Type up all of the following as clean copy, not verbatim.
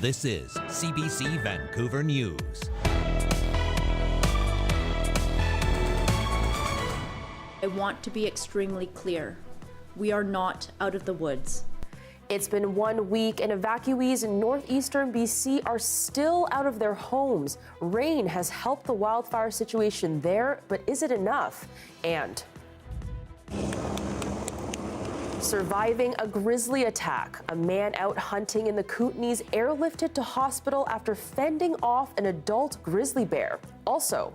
This is CBC Vancouver News. I want to be extremely clear. We are not out of the woods. It's been 1 week and evacuees in northeastern BC are still out of their homes. Rain has helped the wildfire situation there, but is it enough? And surviving a Grizzly attack. A man out hunting in the Kootenays airlifted to hospital after fending off an adult grizzly bear. Also,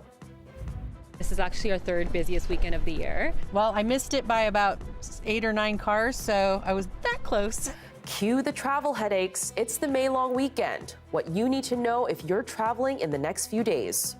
this is actually our third busiest weekend of the year. Well, I missed it by about 8 or 9 cars, so I was that close. cue the travel headaches. It's the May long weekend. What you need to know if you're traveling in the next few days.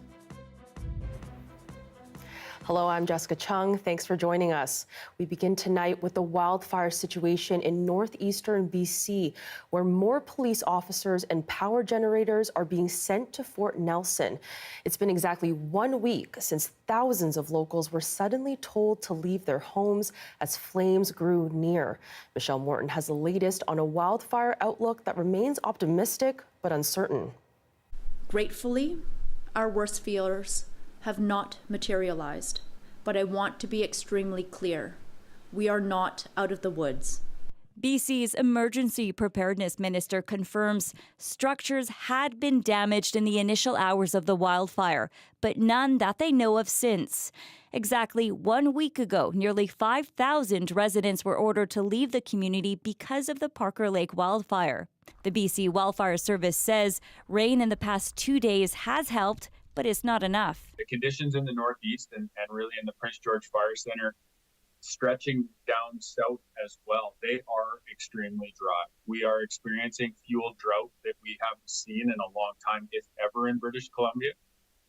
Hello, I'm Jessica Cheung. Thanks for joining us. We begin tonight with the wildfire situation in northeastern BC, where more police officers and power generators are being sent to Fort Nelson. It's been exactly 1 week since thousands of locals were suddenly told to leave their homes as flames grew near. Michelle Morton has the latest on a wildfire outlook that remains optimistic but uncertain. Gratefully, our worst fears have not materialized, but I want to be extremely clear. We are not out of the woods. BC's Emergency Preparedness Minister confirms structures had been damaged in the initial hours of the wildfire, but none that they know of since. Exactly 1 week ago, nearly 5,000 residents were ordered to leave the community because of the Parker Lake wildfire. The BC Wildfire Service says rain in the past 2 days has helped, but it's not enough. The conditions in the Northeast and really in the Prince George Fire Center, stretching down south as well, they are extremely dry. We are experiencing fuel drought that we haven't seen in a long time, if ever, in British Columbia.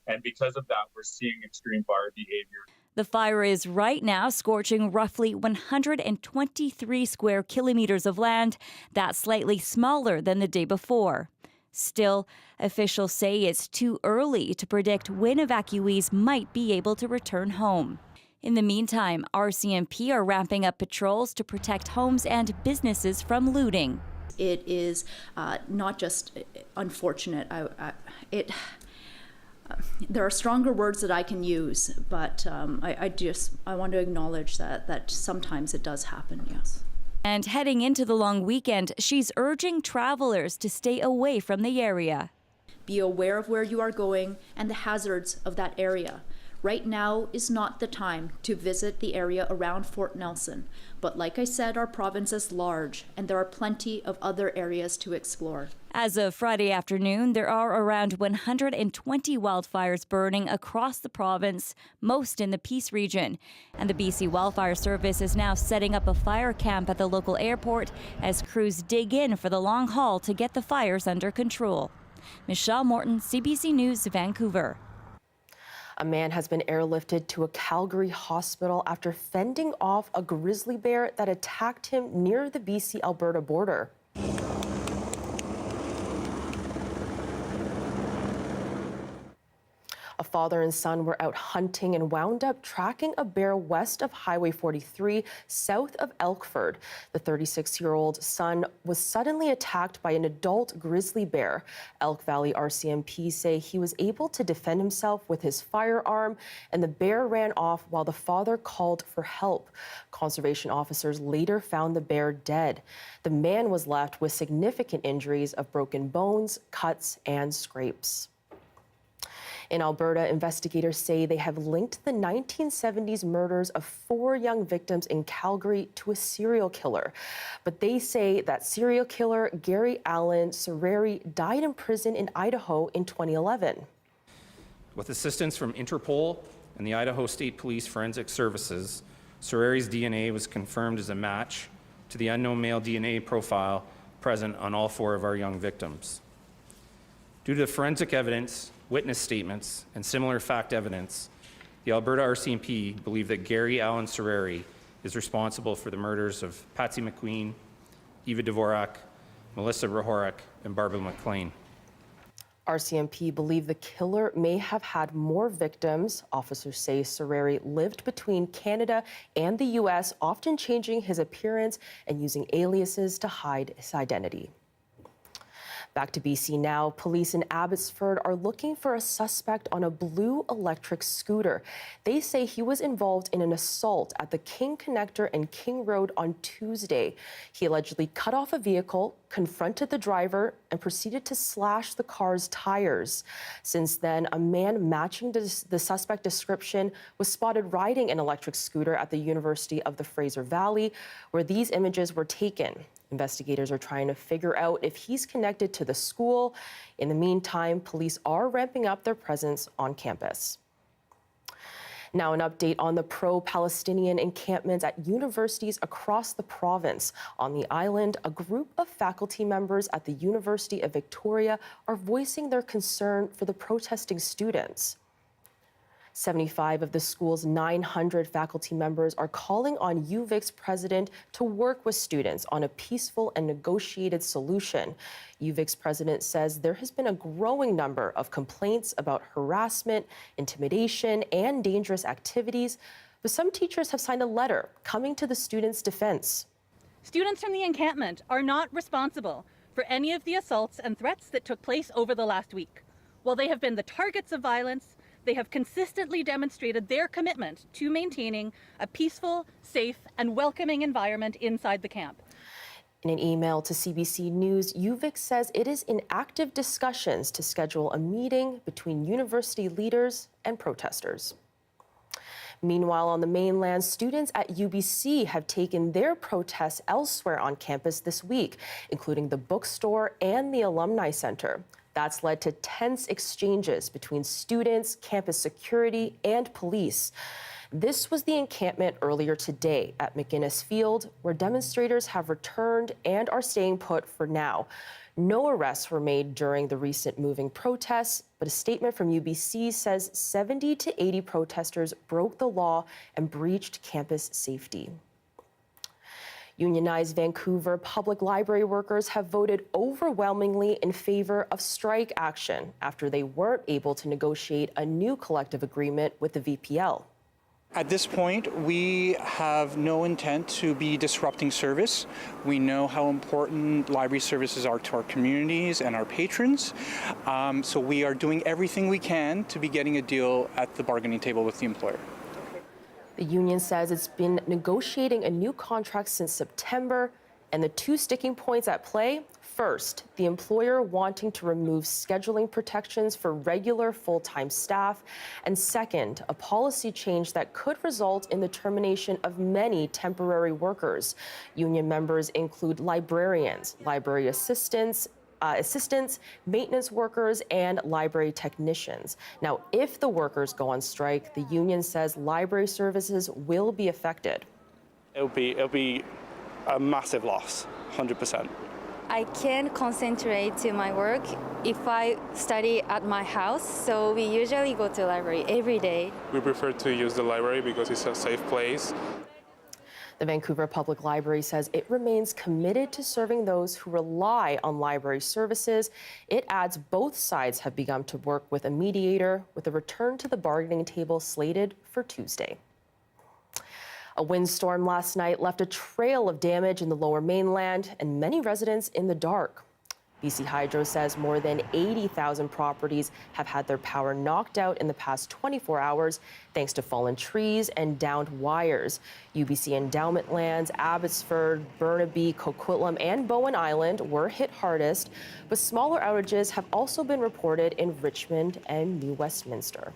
And because of that, we're seeing extreme fire behavior. The fire is right now scorching roughly 123 square kilometers of land. That's slightly smaller than the day before. Still, officials say it's too early to predict when evacuees might be able to return home. In the meantime, RCMP are ramping up patrols to protect homes and businesses from looting. It is not just unfortunate. There are stronger words that I can use, but I want to acknowledge that sometimes it does happen, yes. And heading into the long weekend, she's urging travelers to stay away from the area. Be aware of where you are going and the hazards of that area. Right now is not the time to visit the area around Fort Nelson. But like I said, our province is large and there are plenty of other areas to explore. As of Friday afternoon, there are around 120 wildfires burning across the province, most in the Peace region. And the BC Wildfire Service is now setting up a fire camp at the local airport as crews dig in for the long haul to get the fires under control. Michelle Morton, CBC News, Vancouver. A man has been airlifted to a Calgary hospital after fending off a grizzly bear that attacked him near the BC-Alberta border. A father and son were out hunting and wound up tracking a bear west of Highway 43, south of Elkford. The 36-year-old son was suddenly attacked by an adult grizzly bear. Elk Valley RCMP say he was able to defend himself with his firearm, and the bear ran off while the father called for help. Conservation officers later found the bear dead. The man was left with significant injuries of broken bones, cuts, and scrapes. In Alberta, investigators say they have linked the 1970s murders of 4 young victims in Calgary to a serial killer. But they say that serial killer Gary Allen Sereri died in prison in Idaho in 2011. With assistance from Interpol and the Idaho State Police Forensic Services, Sereri's DNA was confirmed as a match to the unknown male DNA profile present on all 4 of our young victims. Due to the forensic evidence, witness statements, and similar fact evidence, the Alberta RCMP believe that Gary Allen Sereri is responsible for the murders of Patsy McQueen, Eva Dvorak, Melissa Rahorak, and Barbara McLean. RCMP believe the killer may have had more victims. Officers say Sereri lived between Canada and the U.S., often changing his appearance and using aliases to hide his identity. Back to BC now. Police in Abbotsford are looking for a suspect on a blue electric scooter. They say he was involved in an assault at the King Connector and King Road on Tuesday. He allegedly cut off a vehicle, confronted the driver, and proceeded to slash the car's tires. Since then, a man matching the suspect description was spotted riding an electric scooter at the University of the Fraser Valley, where these images were taken. Investigators are trying to figure out if he's connected to the school. In the meantime, police are ramping up their presence on campus. Now, an update on the pro-Palestinian encampments at universities across the province. On the island, a group of faculty members at the University of Victoria are voicing their concern for the protesting students. 75 of the school's 900 faculty members are calling on UVic's president to work with students on a peaceful and negotiated solution. UVic's president says there has been a growing number of complaints about harassment, intimidation, and dangerous activities, but some teachers have signed a letter coming to the students' defense. Students from the encampment are not responsible for any of the assaults and threats that took place over the last week. While they have been the targets of violence, they have consistently demonstrated their commitment to maintaining a peaceful, safe, and welcoming environment inside the camp. In an email to CBC News, UVic says it is in active discussions to schedule a meeting between university leaders and protesters. Meanwhile, on the mainland, students at UBC have taken their protests elsewhere on campus this week, including the bookstore and the Alumni Center. That's led to tense exchanges between students, campus security, and police. This was the encampment earlier today at McGuinness Field, where demonstrators have returned and are staying put for now. No arrests were made during the recent moving protests, but a statement from UBC says 70 to 80 protesters broke the law and breached campus safety. Unionized Vancouver public library workers have voted overwhelmingly in favor of strike action after they weren't able to negotiate a new collective agreement with the VPL. At this point, we have no intent to be disrupting service. We know how important library services are to our communities and our patrons. So we are doing everything we can to be getting a deal at the bargaining table with the employer. The union says it's been negotiating a new contract since September, and the two sticking points at play: first, the employer wanting to remove scheduling protections for regular full-time staff, and second, a policy change that could result in the termination of many temporary workers. Union members include librarians, library assistants, maintenance workers, and library technicians. Now, if the workers go on strike, the union says library services will be affected. It'll be a massive loss, 100%. I can't concentrate to my work if I study at my house, so we usually go to the library every day. We prefer to use the library because it's a safe place. The Vancouver Public Library says it remains committed to serving those who rely on library services. It adds both sides have begun to work with a mediator, with a return to the bargaining table slated for Tuesday. A windstorm last night left a trail of damage in the Lower Mainland and many residents in the dark. BC Hydro says more than 80,000 properties have had their power knocked out in the past 24 hours thanks to fallen trees and downed wires. UBC endowment lands, Abbotsford, Burnaby, Coquitlam, and Bowen Island were hit hardest, but smaller outages have also been reported in Richmond and New Westminster.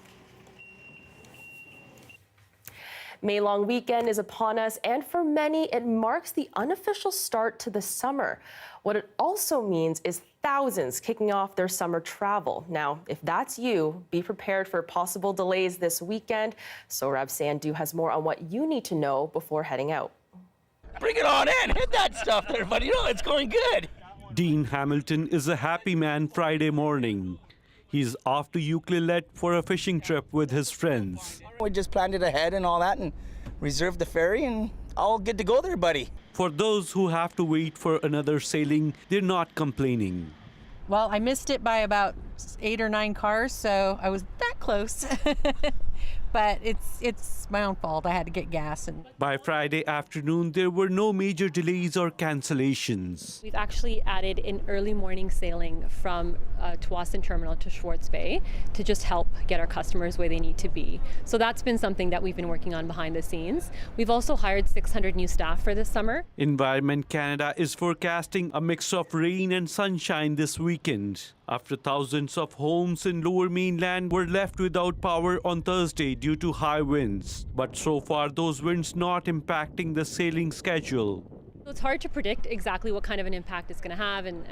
May long weekend is upon us, and for many, it marks the unofficial start to the summer. What it also means is thousands kicking off their summer travel. Now, if that's you, be prepared for possible delays this weekend. Sohrab Sandhu has more on what you need to know before heading out. Bring it on in, hit that stuff there, buddy. You know, it's going good. Dean Hamilton is a happy man Friday morning. He's off to Ucluelet for a fishing trip with his friends. We just planned it ahead and all that and reserved the ferry and all good to go there, buddy. For those who have to wait for another sailing, they're not complaining. Well, I missed it by about 8 or 9 cars, so I was that close. but it's my own fault. I had to get gas. And By Friday afternoon, there were no major delays or cancellations. We've actually added an early morning sailing from Tsawwassen Terminal to Schwartz Bay to just help get our customers where they need to be. So that's been something that we've been working on behind the scenes. We've also hired 600 new staff for this summer. Environment Canada is forecasting a mix of rain and sunshine this weekend, after thousands of homes in Lower Mainland were left without power on Thursday due to high winds. But so far, those winds not impacting the sailing schedule. It's hard to predict exactly what kind of an impact it's going to have and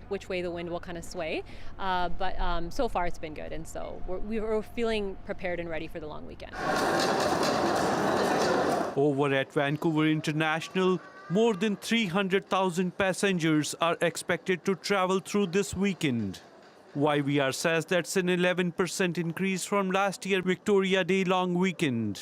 which way the wind will kind of sway. But so far it's been good, and so we're feeling prepared and ready for the long weekend. Over at Vancouver International, more than 300,000 passengers are expected to travel through this weekend. YVR says that's an 11% increase from last year's Victoria Day long weekend.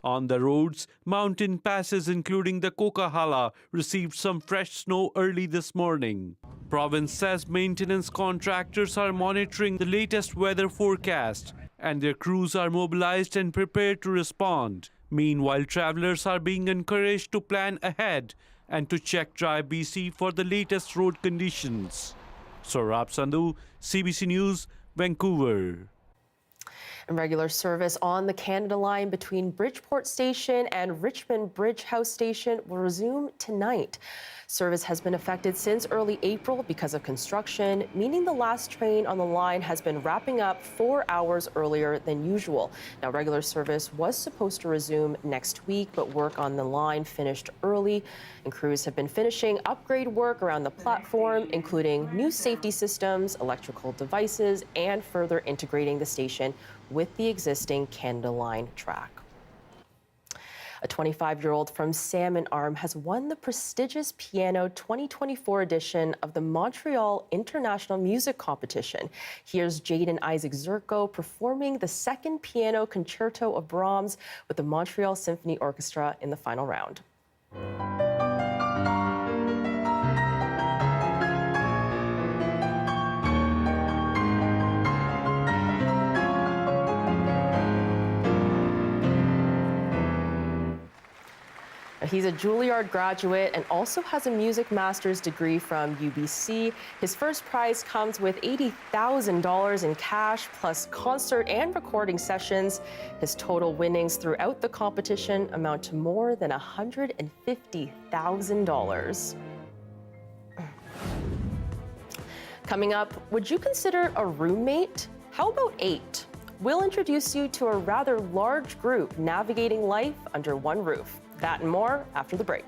On the roads, mountain passes including the Coquihalla received some fresh snow early this morning. Province says maintenance contractors are monitoring the latest weather forecast and their crews are mobilized and prepared to respond. Meanwhile, travelers are being encouraged to plan ahead and to check Drive BC for the latest road conditions. Saurabh Sandhu, CBC News, Vancouver. And regular service on the Canada Line between Bridgeport Station and Richmond Bridge House Station will resume tonight. Service has been affected since early April because of construction, meaning the last train on the line has been wrapping up 4 hours earlier than usual. Now, regular service was supposed to resume next week, but work on the line finished early, and crews have been finishing upgrade work around the platform, including new safety systems, electrical devices, and further integrating the station with the existing Canada Line track. A 25-year-old from Salmon Arm has won the prestigious Piano 2024 edition of the Montreal International Music Competition. Here's Jaden Isaac Zerko performing the second piano concerto of Brahms with the Montreal Symphony Orchestra in the final round. He's a Juilliard graduate and also has a music master's degree from UBC. His first prize comes with $80,000 in cash, plus concert and recording sessions. His total winnings throughout the competition amount to more than $150,000. Coming up, would you consider a roommate? How about 8? We'll introduce you to a rather large group navigating life under one roof. That and more after the break.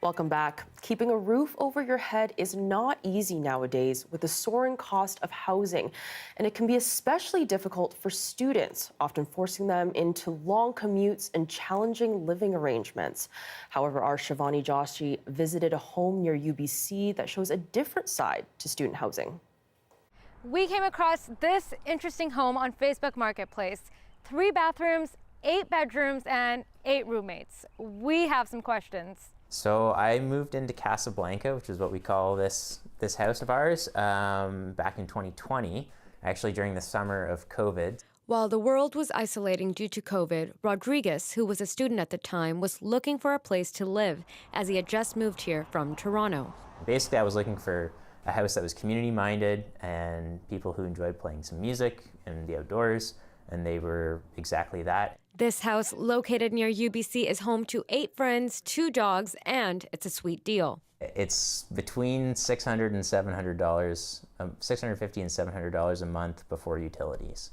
Welcome back. Keeping a roof over your head is not easy nowadays with the soaring cost of housing, and it can be especially difficult for students, often forcing them into long commutes and challenging living arrangements. However, our Shivani Joshi visited a home near UBC that shows a different side to student housing. We came across this interesting home on Facebook Marketplace. 3 bathrooms, 8 bedrooms, and 8 roommates. We have some questions. So I moved into Casablanca, which is what we call this house of ours, back in 2020, actually during the summer of COVID. While the world was isolating due to COVID, Rodriguez, who was a student at the time, was looking for a place to live as he had just moved here from Toronto. Basically, I was looking for a house that was community-minded and people who enjoyed playing some music and the outdoors, and they were exactly that. This house, located near UBC, is home to 8 friends, 2 dogs, and it's a sweet deal. It's between $600 and $700, $650 and $700 a month before utilities.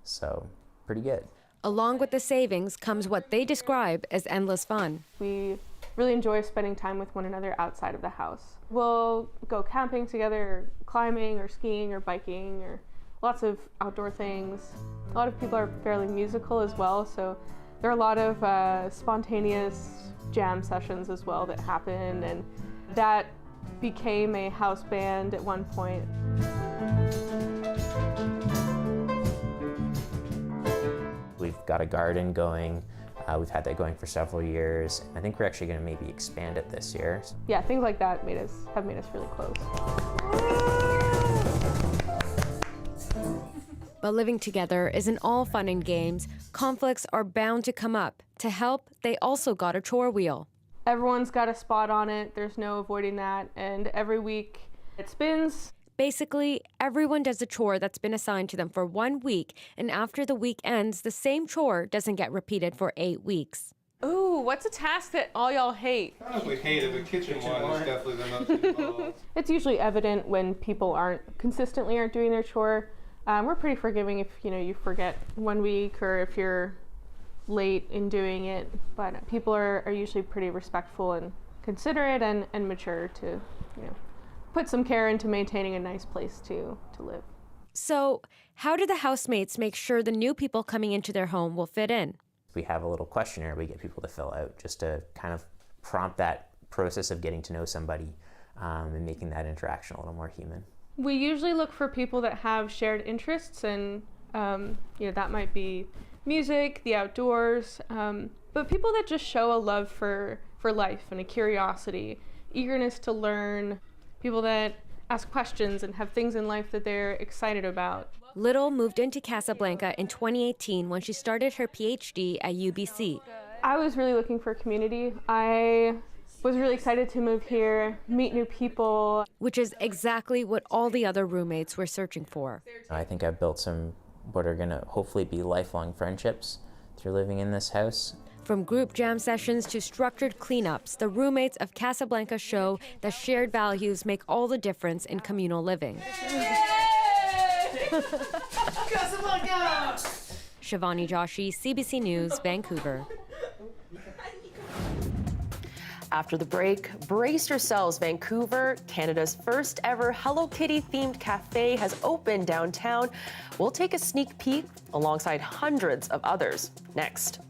So, pretty good. Along with the savings comes what they describe as endless fun. We really enjoy spending time with one another outside of the house. We'll go camping together, or climbing, or skiing, or biking, or lots of outdoor things. A lot of people are fairly musical as well, so there are a lot of spontaneous jam sessions as well that happen, and that became a house band at one point. We've got a garden going. We've had that going for several years. I think we're actually going to maybe expand it this year. Yeah, things like that have made us really close. But living together isn't all fun and games. Conflicts are bound to come up. To help, they also got a chore wheel. Everyone's got a spot on it. There's no avoiding that. And every week it spins. Basically, everyone does a chore that's been assigned to them for 1 week, and after the week ends, the same chore doesn't get repeated for 8 weeks. Ooh, what's a task that all y'all hate? I don't know if we hate it, the kitchen one is definitely the most involved. It's usually evident when people aren't doing their chore. We're pretty forgiving if you forget 1 week or if you're late in doing it, but people are usually pretty respectful and considerate and mature to put some care into maintaining a nice place to live. So how do the housemates make sure the new people coming into their home will fit in? We have a little questionnaire we get people to fill out just to kind of prompt that process of getting to know somebody and making that interaction a little more human. We usually look for people that have shared interests, and that might be music, the outdoors, but people that just show a love for life and a curiosity, eagerness to learn, people that ask questions and have things in life that they're excited about. Little moved into Casablanca in 2018 when she started her PhD at UBC. I was really looking for community. I was really excited to move here, meet new people. Which is exactly what all the other roommates were searching for. I think I've built some what are going to hopefully be lifelong friendships through living in this house. From group jam sessions to structured cleanups, the roommates of Casablanca show that shared values make all the difference in communal living. Casablanca! Shivani Joshi, CBC News, Vancouver. After the break, brace yourselves, Vancouver. Canada's first ever Hello Kitty themed cafe has opened downtown. We'll take a sneak peek alongside hundreds of others next.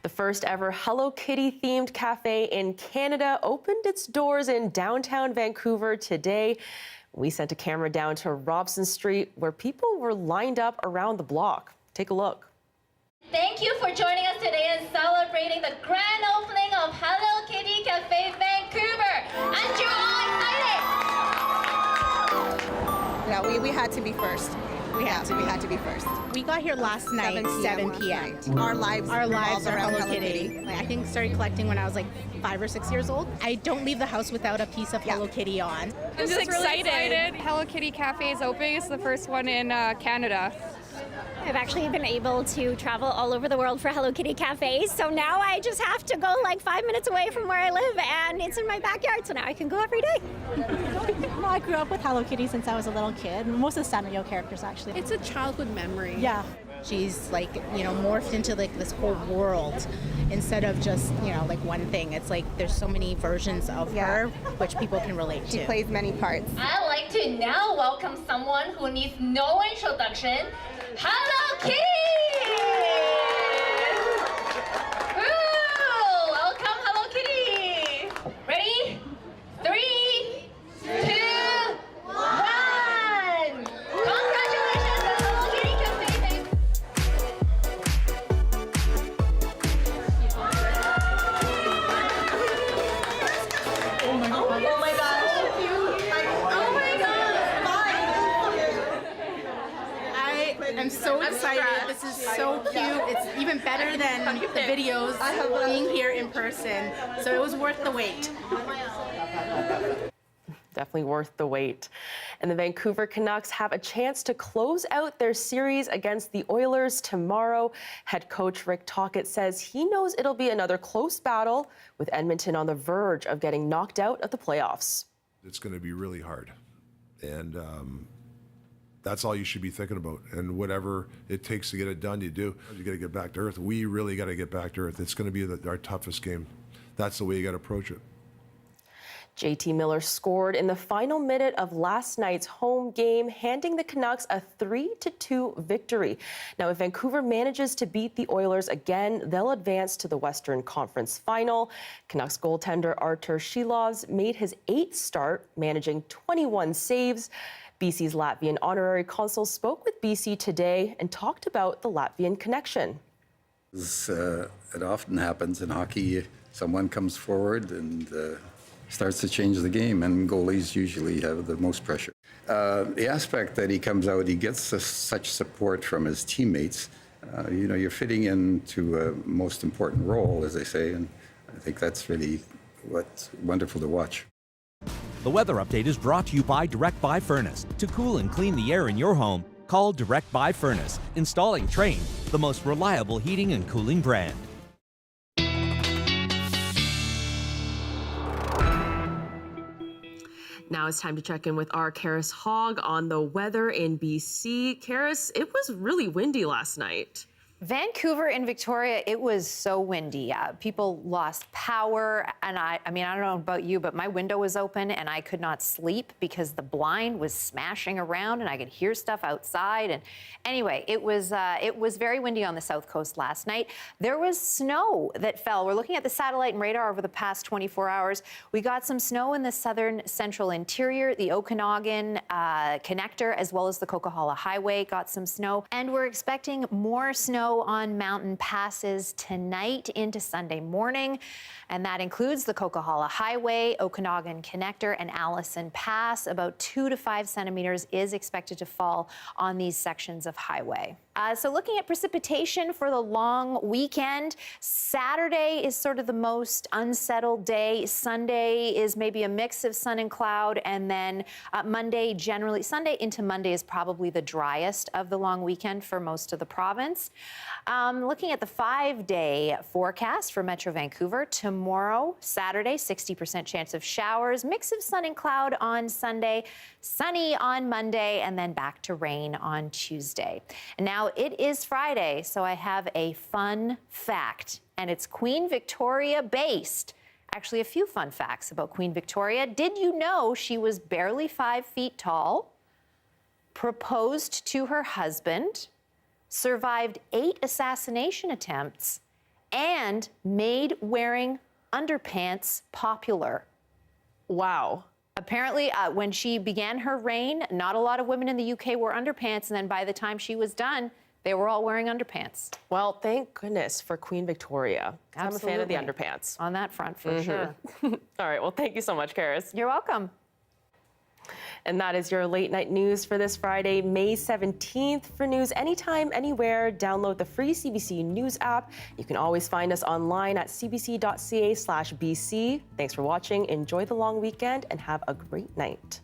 The first ever Hello Kitty themed cafe in Canada opened its doors in downtown Vancouver today. We sent a camera down to Robson Street where people were lined up around the block. Take a look. Thank you for joining us today and celebrating the grand opening of Hello Kitty Cafe Vancouver. And you're all excited! Yeah, we had to be first. We had to be first. We got here last night, 7 p.m. Our lives are around Hello Kitty. Like, I think started collecting when I was like 5 or 6 years old. I don't leave the house without a piece of Hello Kitty on. I'm just really excited. Hello Kitty Cafe is opening. It's the first one in Canada. I've actually been able to travel all over the world for Hello Kitty cafes, so now I just have to go like 5 minutes away from where I live, and it's in my backyard, so now I can go every day. Well, I grew up with Hello Kitty since I was a little kid. Most of the Sanrio characters, actually. It's a childhood memory. Yeah. She's like, morphed into like this whole world instead of just, like one thing. It's like there's so many versions of her which people can relate to. She plays many parts. I'd like to now welcome someone who needs no introduction. Hello Kitty! Woo! Welcome, Hello Kitty! Ready? 3, 2, 1! Congratulations on Hello Kitty Cafe! Oh my gosh! Oh my god! I'm so excited. This is so cute. It's even better than the videos being here in person. So it was worth the wait. Definitely worth the wait. And the Vancouver Canucks have a chance to close out their series against the Oilers tomorrow. Head coach Rick Tocchet says he knows it'll be another close battle with Edmonton on the verge of getting knocked out of the playoffs. It's going to be really hard. And that's all you should be thinking about. And whatever it takes to get it done, you do. You got to get back to earth. We really got to get back to earth. It's going to be our toughest game. That's the way you got to approach it. JT Miller scored in the final minute of last night's home game, handing the Canucks a 3-2 victory. Now, if Vancouver manages to beat the Oilers again, they'll advance to the Western Conference Final. Canucks goaltender Artur Shilovs made his 8th start, managing 21 saves. BC's Latvian honorary consul spoke with BC today and talked about the Latvian connection. It often happens in hockey. Someone comes forward and starts to change the game, and goalies usually have the most pressure. The aspect that he comes out, he gets such support from his teammates. You're fitting into a most important role, as they say, and I think that's really what's wonderful to watch. The weather update is brought to you by Direct Buy Furnace. To cool and clean the air in your home, call Direct Buy Furnace. Installing Trane, the most reliable heating and cooling brand. Now it's time to check in with our Karis Hogg on the weather in BC. Karis, it was really windy last night. Vancouver and Victoria, it was so windy. People lost power, and I mean, I don't know about you, but my window was open and I could not sleep because the blind was smashing around and I could hear stuff outside. And anyway, it was very windy on the South Coast last night. There was snow that fell. We're looking at the satellite and radar over the past 24 hours. We got some snow in the southern central interior, the Okanagan connector, as well as the Coquihalla Highway got some snow, and we're expecting more snow on mountain passes tonight into Sunday morning, and that includes the Coquihalla Highway, Okanagan Connector, and Allison Pass. About 2 to 5 centimeters is expected to fall on these sections of highway. So looking at precipitation for the long weekend, Saturday is sort of the most unsettled day. Sunday is maybe a mix of sun and cloud, and then Monday generally, Sunday into Monday is probably the driest of the long weekend for most of the province. Looking at the 5-day forecast for Metro Vancouver, tomorrow, Saturday, 60% chance of showers, mix of sun and cloud on Sunday, sunny on Monday, and then back to rain on Tuesday. And now it is Friday, so I have a fun fact, and it's Queen Victoria based. Actually, a few fun facts about Queen Victoria. Did you know she was barely 5 feet tall, proposed to her husband, survived 8 assassination attempts, and made wearing underpants popular. Wow. Apparently, when she began her reign, not a lot of women in the UK wore underpants, and then by the time she was done, they were all wearing underpants. Well, thank goodness for Queen Victoria. Absolutely. I'm a fan of the underpants. On that front, for sure. All right, well, thank you so much, Karis. You're welcome. And that is your late night news for this Friday, May 17th. For news anytime, anywhere, download the free CBC News app. You can always find us online at cbc.ca/BC. Thanks for watching. Enjoy the long weekend and have a great night.